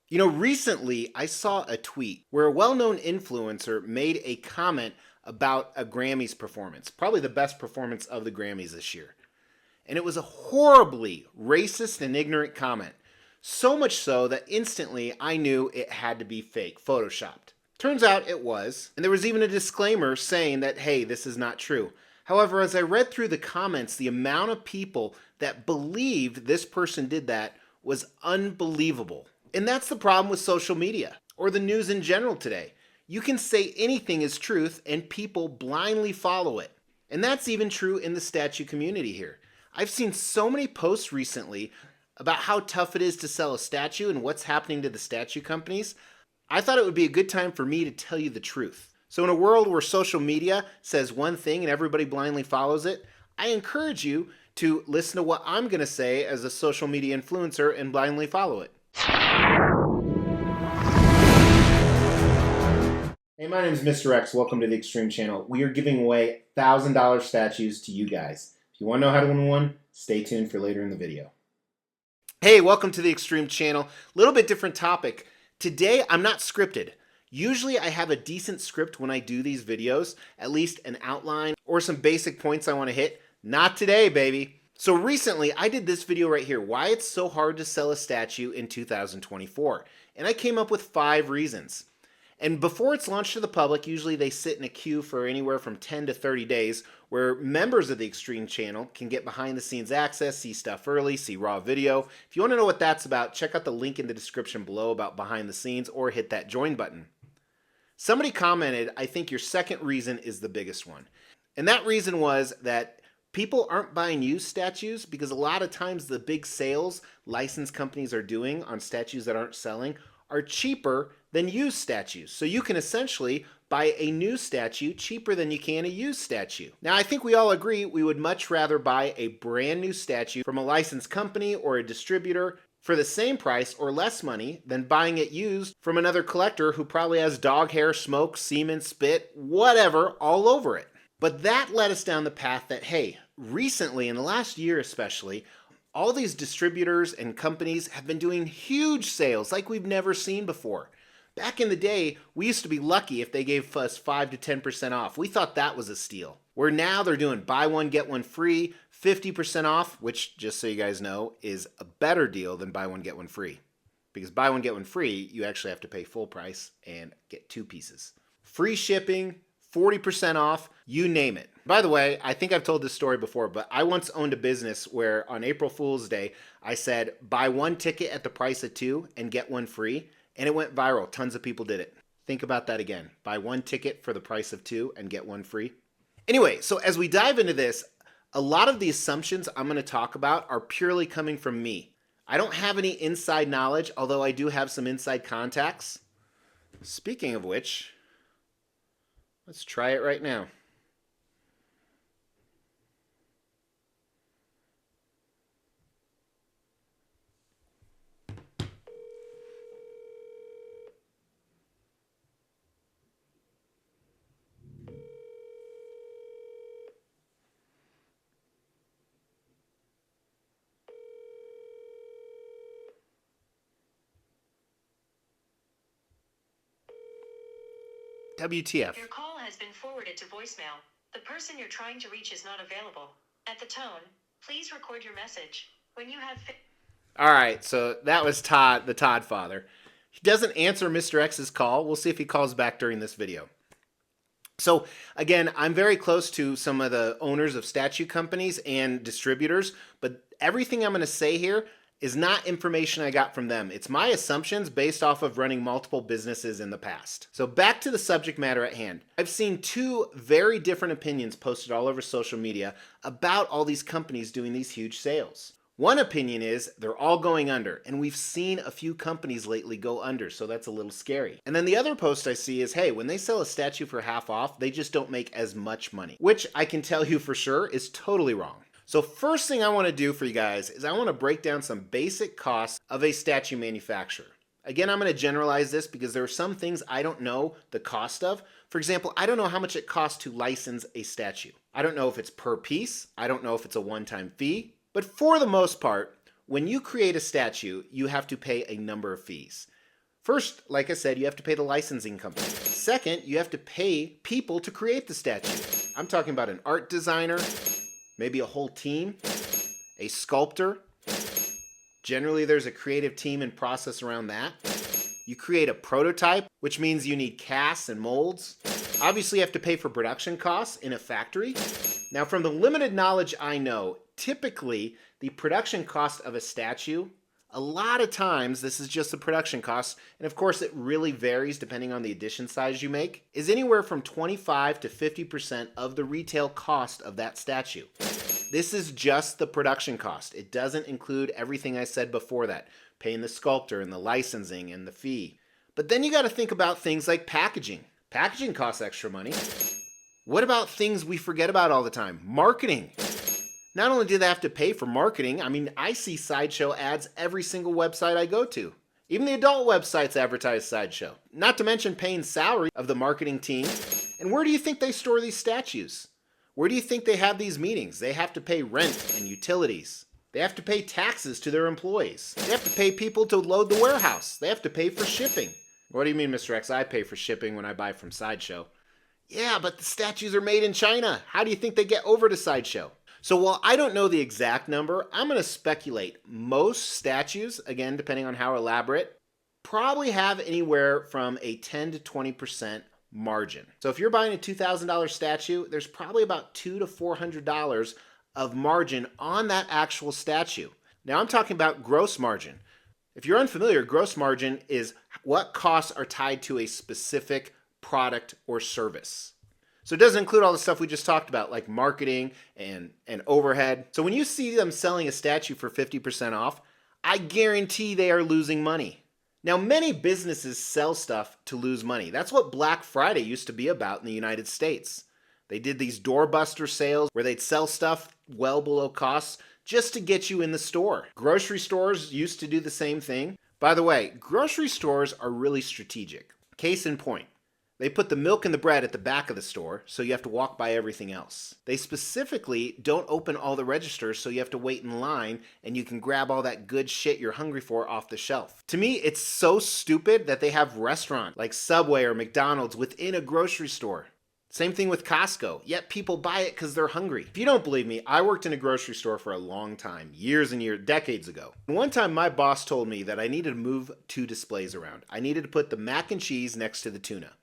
Recently I saw a tweet where a well known influencer made a comment about a Grammys performance, probably the best performance of the Grammys this year. And it was a horribly racist and ignorant comment. So much so that instantly I knew it had to be fake, photoshopped. Turns out it was, and there was even a disclaimer saying that, hey, this is not true. However, as I read through the comments, the amount of people that believed this person did that was unbelievable. And that's the problem with social media or the news in general today. You can say anything is truth and people blindly follow it. And that's even true in the statue community here. I've seen so many posts recently about how tough it is to sell a statue and what's happening to the statue companies. I thought it would be a good time for me to tell you the truth. So, in a world where social media says one thing and everybody blindly follows it, I encourage you to listen to what I'm going to say as a social media influencer and blindly follow it. Hey, my name is Mr. X. Welcome to the Extreme Channel. We are giving away $1,000 statues to you guys. If you want to know how to win one, stay tuned for later in the video. Hey, welcome to the Extreme Channel. A little bit different topic. Today, I'm not scripted. Usually I have a decent script when I do these videos, at least an outline or some basic points I want to hit. Not today, baby. So recently I did this video right here, why it's so hard to sell a statue in 2024. And I came up with 5 reasons. And before it's launched to the public, usually they sit in a queue for anywhere from 10 to 30 days where members of the Extreme Channel can get behind the scenes access, see stuff early, see raw video. If you want to know what that's about, check out the link in the description below about behind the scenes or hit that join button. Somebody commented, I think your second reason is the biggest one. And that reason was that people aren't buying used statues because a lot of times the big sales license companies are doing on statues that aren't selling are cheaper than used statues. So you can essentially buy a new statue cheaper than you can a used statue. Now, I think we all agree we would much rather buy a brand new statue from a licensed company or a distributor for the same price or less money than buying it used from another collector who probably has dog hair, smoke, semen, spit, whatever, all over it. But that led us down the path that, hey, recently, in the last year especially, all these distributors and companies have been doing huge sales like we've never seen before. Back in the day, we used to be lucky if they gave us 5 to 10% off. We thought that was a steal. Where now they're doing buy one, get one free, 50% off, which, just so you guys know, is a better deal than buy one, get one free. Because buy one, get one free, you actually have to pay full price and get 2 pieces. Free shipping, 40% off, you name it. By the way, I think I've told this story before, but I once owned a business where on April Fool's Day, I said, buy 1 ticket at the price of 2 and get 1 free. And it went viral. Tons of people did it. Think about that again. Buy 1 ticket for the price of 2 and get 1 free. Anyway, so as we dive into this, a lot of the assumptions I'm going to talk about are purely coming from me. I don't have any inside knowledge, although I do have some inside contacts. Speaking of which, let's try it right now. WTF. Your call has been forwarded to voicemail. The person you're trying to reach is not available. At the tone, please record your message. When you have... All right, so that was Todd, the Todd father. He doesn't answer Mr. X's call. We'll see if he calls back during this video. So again, I'm very close to some of the owners of statue companies and distributors, but everything I'm going to say here is not information I got from them. It's my assumptions based off of running multiple businesses in the past. So back to the subject matter at hand. I've seen 2 very different opinions posted all over social media about all these companies doing these huge sales. One opinion is they're all going under, and we've seen a few companies lately go under, so that's a little scary. And then the other post I see is, hey, when they sell a statue for half off, they just don't make as much money, which I can tell you for sure is totally wrong. So first thing I want to do for you guys is I want to break down some basic costs of a statue manufacturer. Again, I'm going to generalize this because there are some things I don't know the cost of. For example, I don't know how much it costs to license a statue. I don't know if it's per piece. I don't know if it's a one-time fee. But for the most part, when you create a statue, you have to pay a number of fees. First, like I said, you have to pay the licensing company. Second, you have to pay people to create the statue. I'm talking about an art designer, maybe a whole team, a sculptor. Generally, there's a creative team and process around that. You create a prototype, which means you need casts and molds. Obviously, you have to pay for production costs in a factory. Now, from the limited knowledge I know, typically the production cost of a statue, a lot of times, this is just the production cost, and of course it really varies depending on the edition size you make, is anywhere from 25 to 50% of the retail cost of that statue. This is just the production cost. It doesn't include everything I said before that, paying the sculptor and the licensing and the fee. But then you got to think about things like packaging. Packaging costs extra money. What about things we forget about all the time? Marketing. Not only do they have to pay for marketing, I see Sideshow ads every single website I go to. Even the adult websites advertise Sideshow. Not to mention paying salary of the marketing team. And where do you think they store these statues? Where do you think they have these meetings? They have to pay rent and utilities. They have to pay taxes to their employees. They have to pay people to load the warehouse. They have to pay for shipping. What do you mean, Mr. X? I pay for shipping when I buy from Sideshow. Yeah, but the statues are made in China. How do you think they get over to Sideshow? So while I don't know the exact number, I'm going to speculate most statues, again, depending on how elaborate, probably have anywhere from a 10 to 20% margin. So if you're buying a $2,000 statue, there's probably about $200 to $400 of margin on that actual statue. Now I'm talking about gross margin. If you're unfamiliar, gross margin is what costs are tied to a specific product or service. So it doesn't include all the stuff we just talked about, like marketing and overhead. So when you see them selling a statue for 50% off, I guarantee they are losing money. Now, many businesses sell stuff to lose money. That's what Black Friday used to be about in the United States. They did these doorbuster sales where they'd sell stuff well below costs just to get you in the store. Grocery stores used to do the same thing. By the way, grocery stores are really strategic. Case in point. They put the milk and the bread at the back of the store, so you have to walk by everything else. They specifically don't open all the registers, so you have to wait in line and you can grab all that good shit you're hungry for off the shelf. To me, it's so stupid that they have restaurants like Subway or McDonald's within a grocery store. Same thing with Costco, yet people buy it because they're hungry. If you don't believe me, I worked in a grocery store for a long time, years and years, decades ago. And one time my boss told me that I needed to move two displays around. I needed to put the mac and cheese next to the tuna.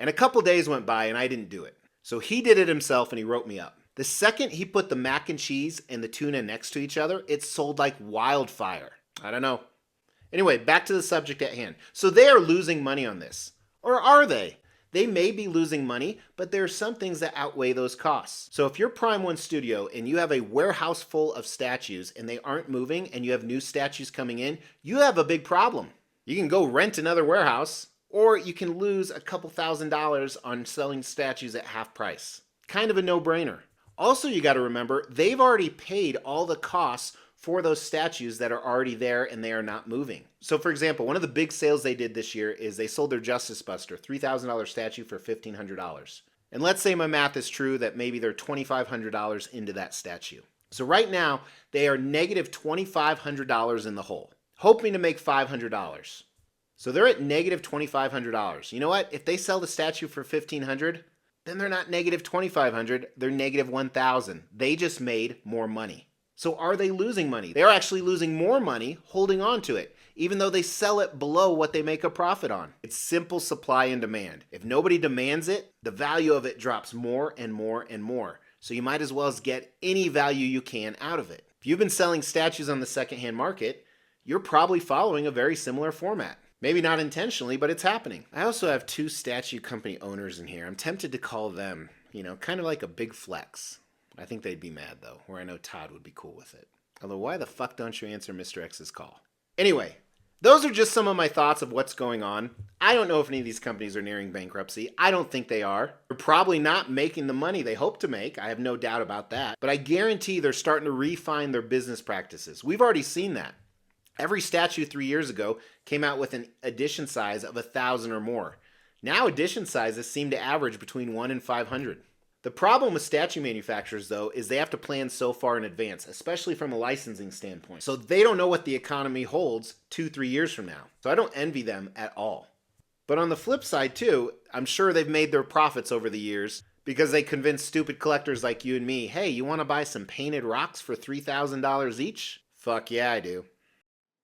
And a couple days went by and I didn't do it. So he did it himself and he wrote me up. The second he put the mac and cheese and the tuna next to each other, it sold like wildfire. I don't know. Anyway, back to the subject at hand. So they are losing money on this. Or are they? They may be losing money, but there are some things that outweigh those costs. So if you're Prime One Studio and you have a warehouse full of statues and they aren't moving and you have new statues coming in, you have a big problem. You can go rent another warehouse, or you can lose a couple $1,000s on selling statues at half price. Kind of a no-brainer. Also, you got to remember, they've already paid all the costs for those statues that are already there and they are not moving. So for example, one of the big sales they did this year is they sold their Justice Buster, $3,000 statue for $1,500. And let's say my math is true that maybe they're $2,500 into that statue. So right now, they are negative $2,500 in the hole, hoping to make $500. So they're at negative $2,500. You know what? If they sell the statue for $1,500, then they're not negative $2,500, they're negative $1,000. They just made more money. So are they losing money? They're actually losing more money holding on to it, even though they sell it below what they make a profit on. It's simple supply and demand. If nobody demands it, the value of it drops more and more and more. So you might as well get any value you can out of it. If you've been selling statues on the secondhand market, you're probably following a very similar format. Maybe not intentionally, but it's happening. I also have two statue company owners in here. I'm tempted to call them, kind of like a big flex. I think they'd be mad though, or I know Todd would be cool with it. Although why the fuck don't you answer Mr. X's call? Anyway, those are just some of my thoughts of what's going on. I don't know if any of these companies are nearing bankruptcy. I don't think they are. They're probably not making the money they hope to make. I have no doubt about that. But I guarantee they're starting to refine their business practices. We've already seen that. Every statue 3 years ago came out with an edition size of 1,000 or more. Now edition sizes seem to average between 1 and 500. The problem with statue manufacturers, though, is they have to plan so far in advance, especially from a licensing standpoint. So they don't know what the economy holds 2-3 years from now. So I don't envy them at all. But on the flip side, too, I'm sure they've made their profits over the years because they convinced stupid collectors like you and me, hey, you want to buy some painted rocks for $3,000 each? Fuck yeah, I do.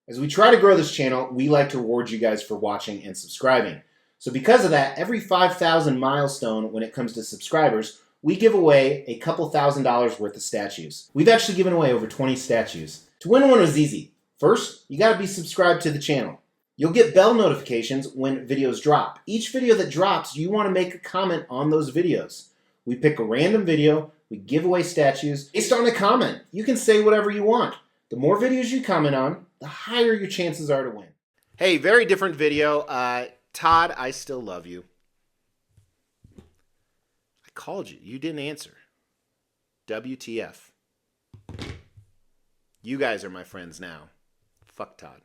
As we try to grow this channel, we like to reward you guys for watching and subscribing. So because of that, every 5,000 milestone when it comes to subscribers, we give away a couple $1,000s worth of statues. We've actually given away over 20 statues. To win one was easy. First, you gotta be subscribed to the channel. You'll get bell notifications when videos drop. Each video that drops, you wanna make a comment on those videos. We pick a random video, we give away statues based on a comment. You can say whatever you want. The more videos you comment on, the higher your chances are to win. Hey, very different video. Todd, I still love you. I called you. You didn't answer. WTF. You guys are my friends now. Fuck Todd.